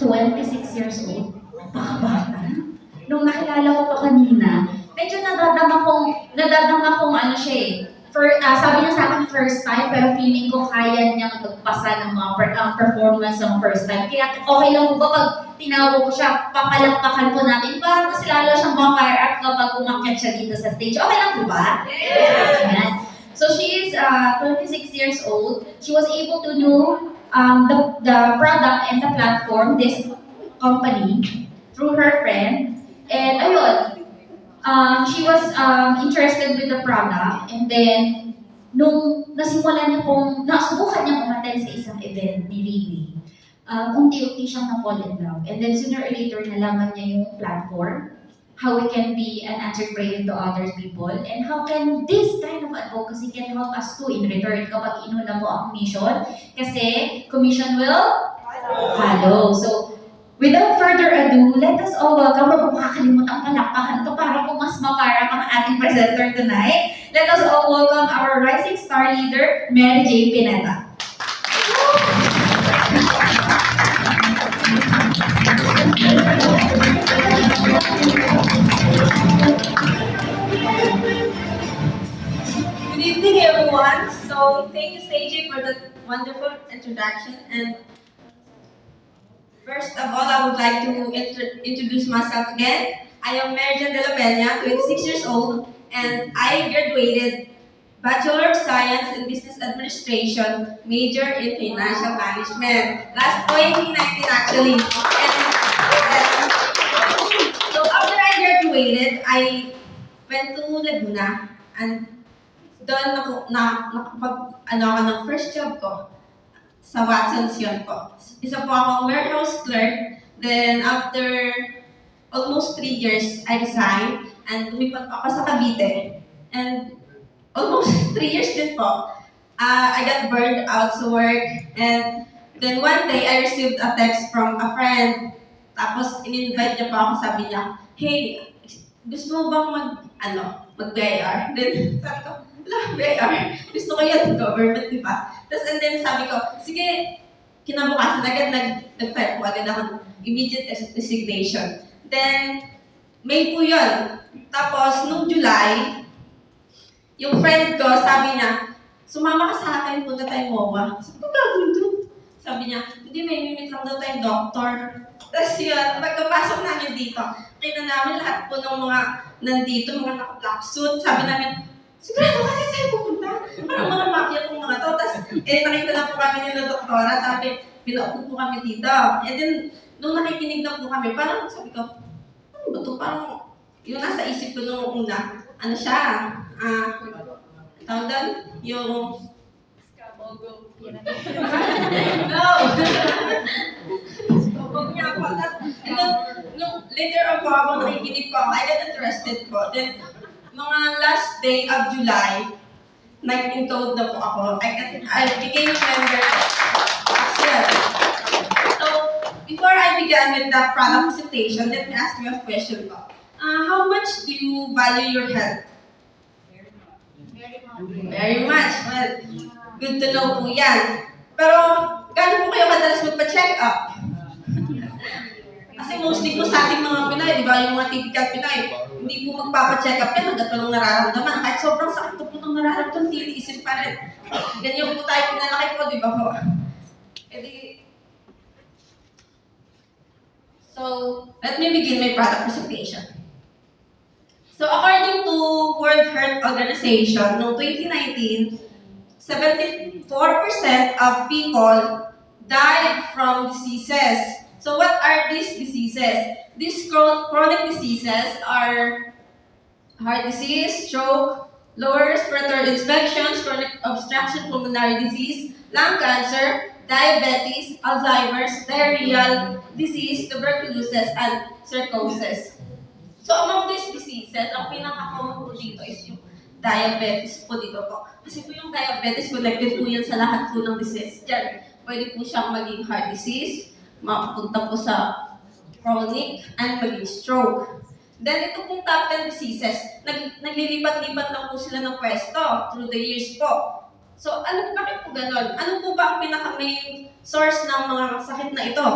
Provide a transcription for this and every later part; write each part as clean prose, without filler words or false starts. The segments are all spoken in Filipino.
26 years old. Napakabata. Nung nakilala ko pa kanina, medyo nadadama kong ano siya eh. Sabi niya sa akin first time, pero feeling ko kaya niyang magpasa ng mga performance ng first time. Kaya okay lang po ba pag tinawag ko siya, papalakpakan po natin para mas lalo siyang ma-fire up kapag umakyat siya dito sa stage. Okay lang po ba? Yes. So she is 26 years old. She was able to know the product and the platform, this company, through her friend. And ayun, she was interested with the product, and then nung nasubukan niyang umattend sa isang event ni Riri, unti-unti siyang na-fall in love. And then sooner or later, nalaman niya yung platform, how we can be an answered prayer to other people, and how can this kind of advocacy can help us too in return kapag inuna mo ang mission, kasi commission will follow. So, without further ado, let us all welcome, wag mo kakalimutan palakpakan to para po mas mapara ang ating presenter tonight. Let us all welcome our rising star leader, Mary Jane Pineda. Good evening, everyone. So, thank you, Seiji, for that wonderful introduction. And first of all, I would like to introduce myself again. I am Mary Jane de la Peña, 26 years old, and I graduated Bachelor of Science in Business Administration, major in Financial Management. Last 2019, actually. And so after I graduated, I went to Laguna, and doon nakapag ng first job ko sa Watson's yun po. Isa po akong warehouse clerk. Then after almost 3 years, I resigned and lumipat ako sa Cavite. And almost 3 years din po, I got burned out sa work. And then one day, I received a text from a friend. Tapos in-invite niya pa ako, sabi niya, "Hey, gusto mo bang mag-BIR?" Then sabi ko, BIR. Gusto ko yan, government, di ba? Tapos, and then sabi ko, sige, kinabukasan agad, nag-file po agad ako immediate resignation. Then, May po yun. Tapos, nung July, yung friend ko, sabi niya, sumama ka sa akin, punta tayong MOA. Sabi ko, gagawin doon. Sabi niya, hindi, may mimit lang daw tayong doctor. Tapos yun, pagkapasok namin dito, kita namin lahat po ng mga nandito, mga naka-black suit. Sabi namin, sigurado kasi sa'yo pupunta. Parang mga mafia kong mga to. Tapos, nakita na po kami nila doktora. Sabi, pinaupo po kami dito. And then, nung nakikinig na po kami, parang sabi ko, ano ba to? Parang, yung nasa isip ko nung una, ano siya? Tawag doon? Yung... No! Huwag niya po. Nung later on po, habang nakikinig po ako, I got interested po. Then, mga last day of July, nag-encode na po ako. I became a member last year. So, before I began with the product presentation, let me ask you a question po. How much do you value your health? Very much. Well, good to know po yan. Pero, gano'n po kayo kadalas magpa-check up? Kasi mostly po sa ating mga Pinoy, di ba, yung mga typical Pinoy, hindi po magpapa-check up yan, hanggat walang nararamdaman. Kahit sobrang sakit po ng nararamdaman, titiisin pa rin. Ganyan po tayo pinalaki po, di ba po? So, let me begin my product presentation. So, according to World Health Organization, noong 2019, 74% of people died from diseases. So what are these diseases? These chronic diseases are heart disease, stroke, lower respiratory infections, chronic obstructive pulmonary disease, lung cancer, diabetes, Alzheimer's, diarrheal disease, tuberculosis, and cirrhosis. So among these diseases, ang pinaka-common po dito is yung diabetes po dito po. Kasi po yung diabetes, connected po yan sa lahat po ng disease dyan. Pwede po siyang maging heart disease, mapunta po sa chronic, and maging stroke. Then ito pong top 10 diseases, naglilipat-lipat lang po sila ng pwesto through the years po. So bakit po ganon? Ano po ba ang pinaka-main source ng mga sakit na ito?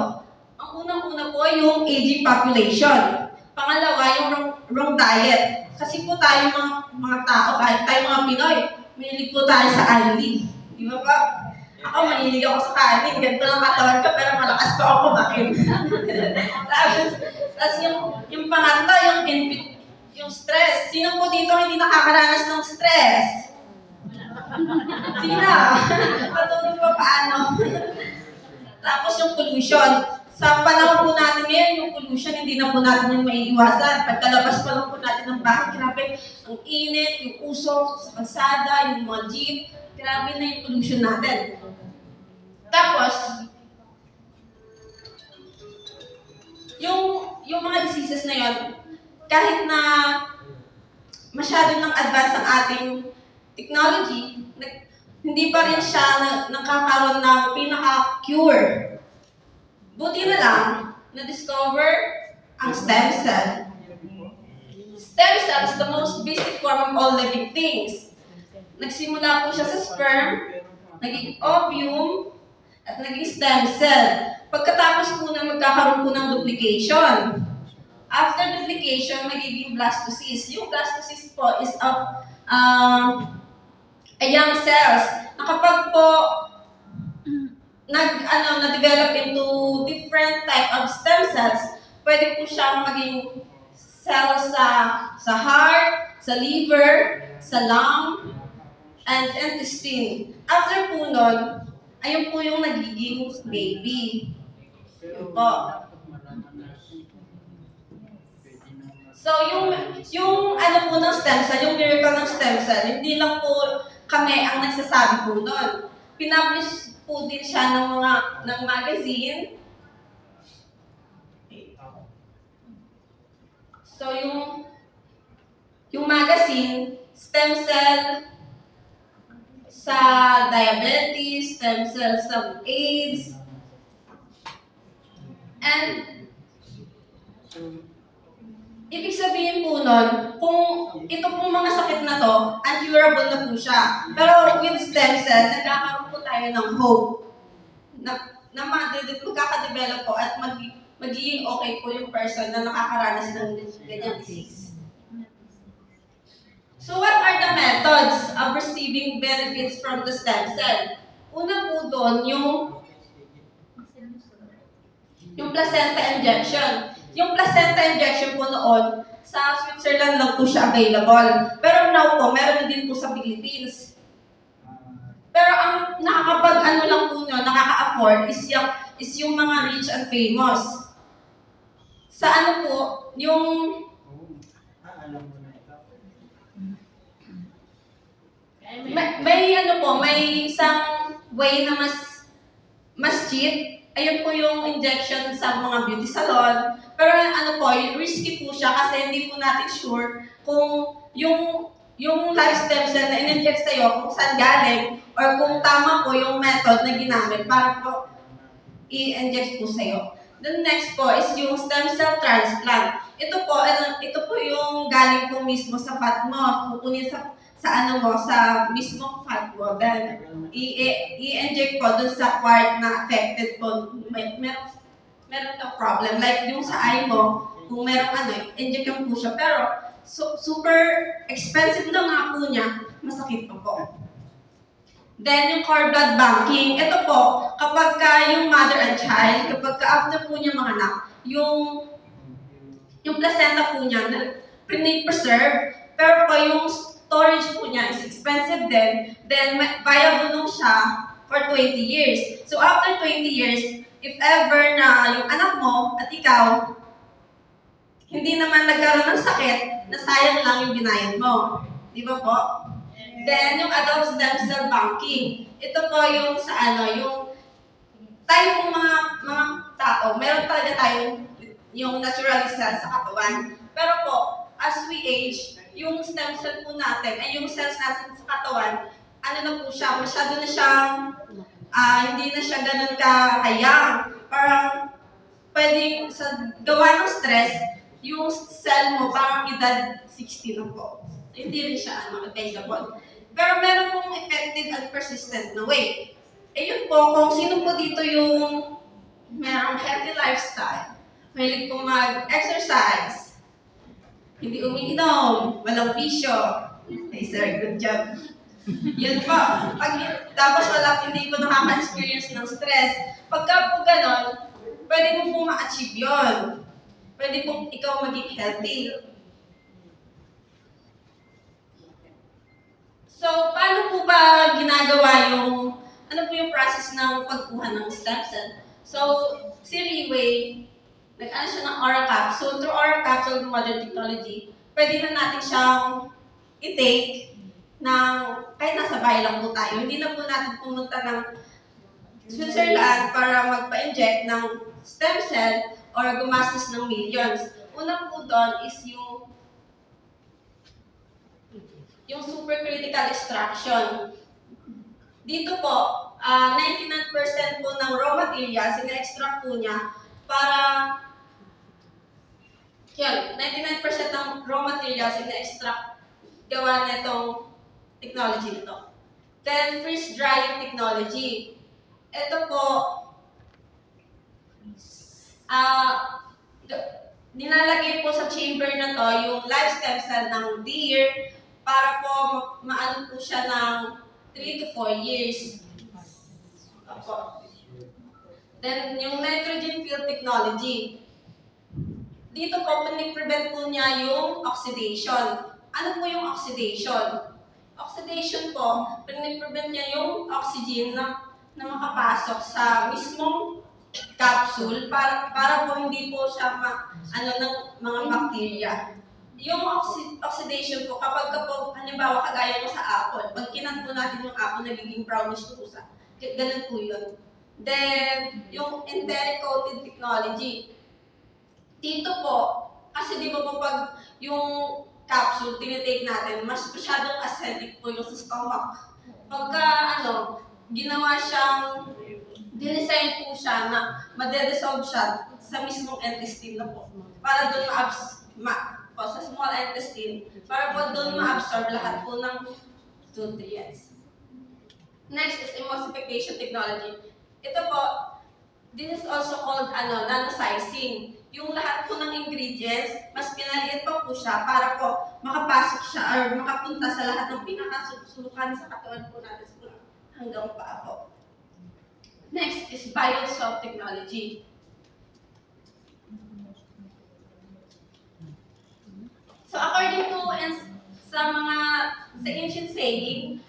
Ang unang-una po yung aging population. Pangalawa, yung wrong diet. Kasi po tayo mga tao, kahit tayo mga Pinoy, mahilig po tayo sa kanin. Di ba pa? Ako, mahilig ako sa kanin. Ganito lang katawan ko, pero malakas pa ako kumain. Tapos yung pangatlo, yung stress. Sino po dito hindi nakakaranas ng stress? Sino? Patulog pa paano? Tapos yung pollution. Sa panahon po natin ngayon, yung pollution, hindi na po natin yung maiiwasan. Pagkalabas pa lang po natin ng bahay, grabe, ang init, yung usok sa kalsada, yung mga jeep, grabe na yung pollution natin. Tapos, yung mga diseases na yon, kahit na masyado ng advance ang ating technology, hindi pa rin siya nakakaroon ng pinaka-cure. Buti na lang, na-discover ang stem cell. Stem cell is the most basic form of all living things. Nagsimula po siya sa sperm, naging ovum, at naging stem cell. Pagkatapos po na magkakaroon po ng duplication. After duplication, magiging blastocyst. Yung blastocyst po is a young cells na kapag po na-develop into different type of stem cells, pwede po siyang maging cells sa heart, sa liver, sa lung, and intestine. After po nun, ayun po yung nagiging baby. Yun po. So, yung ano po ng stem cell, yung miracle ng stem cell, hindi lang po kami ang nagsasabi po nun. Pinablish po din siya ng magazine. So, yung magazine, stem cell sa diabetes, stem cell sa AIDS, and ibig sabihin po nun, kung ito pong mga sakit na to, uncurable na po siya. Pero with stem cell, nagkakaroon po tayo ng hope na magkakadevelop po at magiging okay po yung person na nakakaranas ng ganyang disease. So what are the methods of receiving benefits from the stem cell? Una po doon, yung placenta injection. Yung placenta injection po noon, sa Switzerland lang po siya available. Pero now po, meron din po sa Philippines. Pero ang nakakapag-ano lang po nyo, nakaka-afford is yung mga rich and famous. Sa ano po, yung may ano po, may isang way na mas cheap. Ayun po yung injection sa mga beauty salon. Pero ano po, risky po siya kasi hindi po natin sure kung yung live stem cell na in-inject sa'yo, kung saan galing, or kung tama po yung method na ginamit para po i-inject po sa'yo. The next po is yung stem cell transplant. Ito po yung galing po mismo sa fat mo. Kukunin sa mismong fat mo. Then, i-inject po dun sa part na affected po. Meron kang problem. Like yung sa eye mo, kung merong inject yung po siya. Pero, super expensive na nga po niya, masakit pa po. Then, yung cord blood banking. Ito po, kapag yung mother and child, kapag after po niya mga anak, yung placenta po niya, preserve, pero po yung storage po niya is expensive din, then viable nung siya for 20 years. So, after 20 years, if ever na yung anak mo at ikaw, hindi naman nagkaroon ng sakit, nasayang lang yung binayad mo. Di ba po? Then, yung adult stem cell banking. Ito po yung yung tayo pong mga tao, meron talaga tayong yung natural cells sa katawan. Pero po, as we age, yung stem cell po natin, ay yung cells natin sa katawan, ano na po siya, masyado na siyang, hindi na siya ganun kayang. Parang, pwedeng sa gawa ng stress, yung cell mo parang edad 60 na po. Hindi rin siya advisable. Pero meron pong effective at persistent na way. Eh yun po, kung sino po dito yung merong healthy lifestyle, mahilig pong mag-exercise, hindi umiinom, walang bisyo. Hey sir, good job. Yun po. Tapos hindi ko nakaka-experience ng stress. Pagka po ganon, pwede mo pong ma-achieve yun. Pwede pong ikaw maging healthy. So, paano po ba ginagawa ano po yung process ng pagkuha ng stem cell? So, si Riway, nag-ano siya ng aura capsule. Through aura capsule modern technology, pwede na natin siyang i-take kahit nasa bahay lang po tayo. Hindi na po natin pumunta ng Switzerland para magpa-inject ng stem cell or gumastos ng millions. Una po doon is yung supercritical extraction. Dito po, 99% po ng raw materials, ina-extract po niya para, 99% ng raw materials ina-extract gawa na itong technology nito. Then, freeze drying technology. Ito po, nilalagay po sa chamber na to yung live stem cell ng deer para po maano po siya ng 3 to 4 years. Then, yung nitrogen field technology. Dito po, piniprevent po niya yung oxidation. Ano po yung oxidation? Oxidation po, piniprevent niya yung oxygen na makapasok sa mismong capsule para po hindi po siya ng mga bacteria. Yung oxidation po, kapag po, halimbawa kagaya mo sa apple, pag kinat po natin yung apple, nagiging brownish po siya. Ganun po yun. Then, yung enteric coated technology. Dito po, kasi di ba po pag yung capsule, tinitake natin, mas masyadong acidic po yung sa stomach. Pagka, ginawa siyang, dinesign po siya na madedissolve siya sa mismong intestine na po. Para doon sa small intestine, para po doon ma-absorb lahat po ng nutrients. Next is emulsification technology. Ito po, this is also called nanosizing. Yung lahat po ng ingredients, mas pinaliit pa po siya para po makapasok siya or makapunta sa lahat ng pinakasusukan sa katawan po natin hanggang paa po. Next is BioSoft technology. So according to sa ancient saying,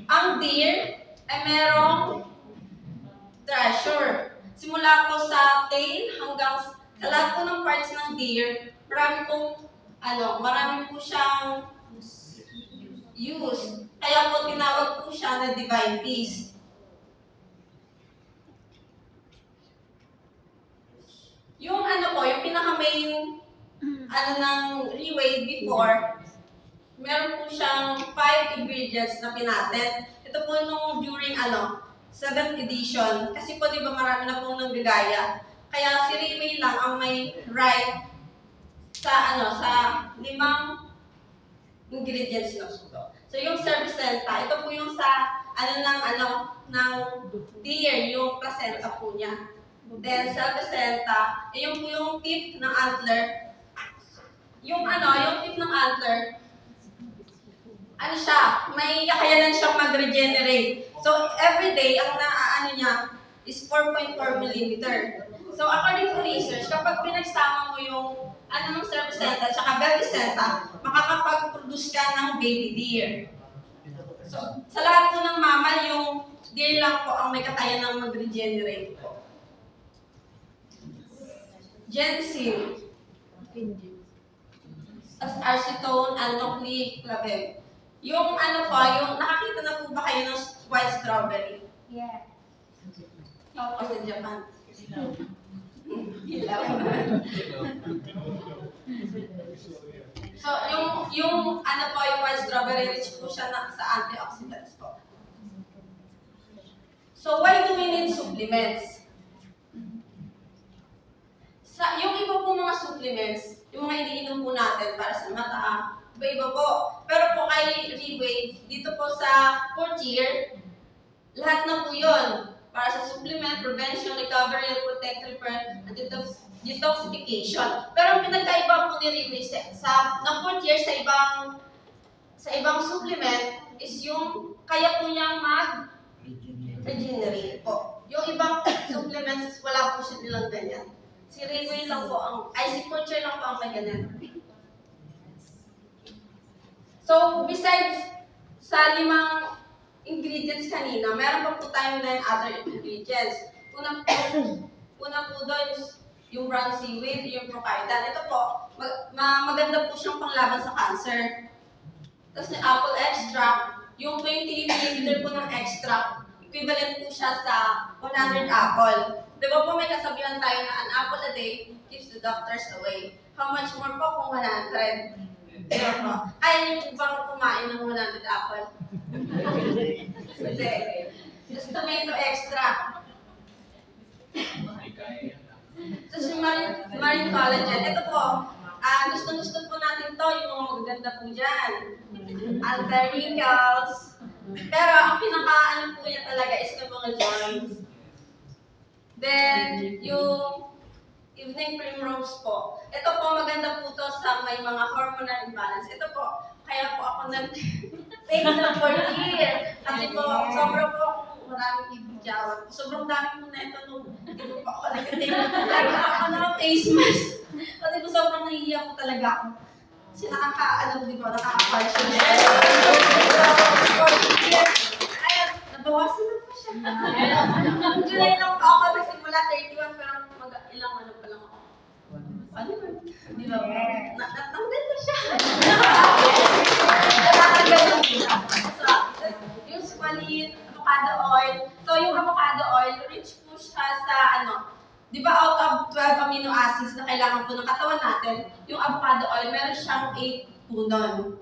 ang deer ay merong treasure. Simula po sa tail hanggang sa lahat po ng parts ng deer, marami po siyang use. Kaya po tinawag po siya na divine peace. Yung yung pinaka-main ng Riway before, meron po siyang 5 ingredients na pinatent. Ito po nung during 7th edition. Kasi po di ba marami na pong nanggagaya. Kaya si Riway lang ang may right sa 5 ingredients na po. So yung cervicenta, ito po yung sa ng deer, yung placenta po niya. Then cervicenta, yung po yung tip ng antler. Yung tip ng antler, may kakayanan siyang mag-regenerate. So, every day, ang niya is 4.4 mm. So, according to research, kapag pinagsama mo yung ng cervicenta at saka belvicenta, makakapag-produce ka ng baby deer. So, sa lahat po ng mammal, yung deer lang po ang may kakayanang mag-regenerate po. Ginseng. As acetone and nucleic acid. Yung yung nakakita na po ba kayo ng white strawberry? Yeah. Ako sa Japan. So, yung white strawberry, rich po siya sa antioxidants po. So, why do we need supplements? Yung iba po mga supplements, yung mga iniinom po natin para sa mata, iba po. Pero po kay Riway, dito po sa 4th year, lahat na po yun. para sa supplement, prevention, recovery, protect, repair, and detoxification. Pero ang pinagkaiba po ni Riri ng 4th year sa ibang supplement is yung kaya po niyang mag-regenerate po. Yung ibang supplements, wala po siya nilang ganyan. Si Riri lang po si 4th year lang po ang may ganyan. So, besides sa 5 ingredients kanina, meron pa po tayong 9 other ingredients. Una po doon is yung brown seaweed, yung procaidal. Ito po, maganda po siyang panglaban sa cancer. Tapos yung apple extract, yung 20 ml po ng extract, equivalent po siya sa 100 apple. Di ba po may kasabihan tayo na an apple a day keeps the doctors away. How much more po kung 100? Diba po? Ayaw niyo po bang kumain ng 100 apple? Hindi. Just tomato extract. Tapos yung marine collagen. Ito po, gusto po natin to, yung mga magaganda po dyan. Anti-wrinkles. Pero ang pinaka-ano po niya talaga is yung mga joints. Then, yung evening primrose po. Ito po, maganda po to sa may mga hormonal imbalance. Ito po, kaya po ako nag-take na 4th year. Kasi po, sobrang po akong maraming ibigyawan. Sobrang dami po na ito nung hindi po ako nag-take. Lagi ako na face mask. Kasi po sobrang nahihiya po talaga ako. Kasi di ba, nakaka-partial. Ayun, nabawasan na po siya. July lang po ako nagsimula 31, pero ilang ano pa lang ako. Ano ba? Di ba? Natanggal na siya. Natanggal na siya. So, usually, avocado oil. So, yung avocado oil, rich po siya sa di ba out of 12 amino acids na kailangan po ng katawan natin, yung avocado oil, meron siyang 8 po nun.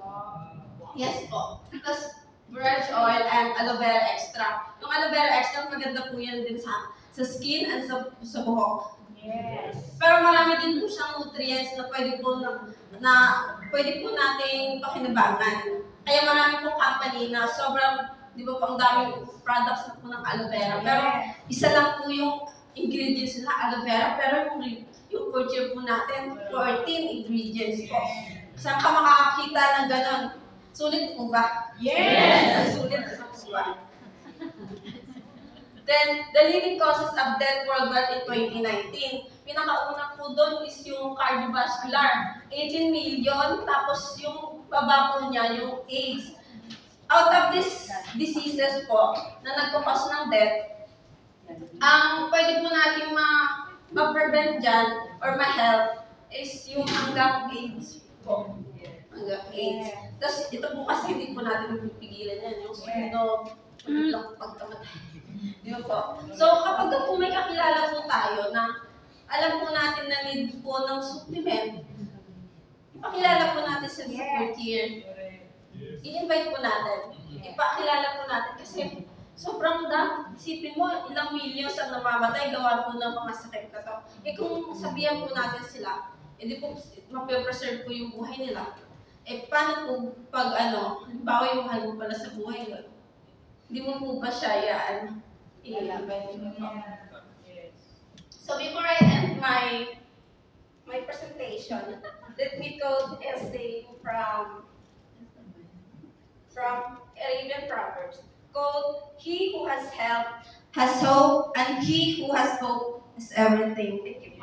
Yes po. Tapos, borage oil and aloe vera extract. Yung aloe vera extract, maganda po yan din sa skin and sa buhok. Yes. Pero marami din po siyang nutrients na pwede po nating pakinabangan. Kaya marami pong company na sobrang, di ba po, ang daming products na po ng aloe vera. Pero isa lang po yung ingredients na aloe vera, pero yung culture po natin, 14 ingredients po. Saan ka makakakita ng ganon? Sulit po ba? Yes! Sulit po ba? Then, the leading causes of death worldwide in 2019. Pinakauna po doon is yung cardiovascular. 18 million, tapos yung baba po niya, yung AIDS. Out of these diseases po, na nagkakos ng death, ang pwede po natin ma-prevent dyan, or ma-help, is yung hanggang AIDS po. Hanggang AIDS. Tapos ito po kasi hindi po natin pipigilan yan, yung sunog, lang pagkamatay. Di ba po? So kapag po may kakilala po tayo na alam po natin na need po ng supplement, ipakilala po natin sa support year. I-invite po natin. Ipakilala po natin kasi sobrang isipin mo, ilang millions ang namamatay gawa po ng mga sakit na to. Kung sabihan po natin sila, hindi po mapipreserve po yung buhay nila. Paano po pag halimbawa yung mahal mo pala sa buhay yun, hindi mo po ba siya So before I end my presentation, let me quote essay from Arabian Proverbs. Quote, "He who has health has hope, and he who has hope has everything." Thank you.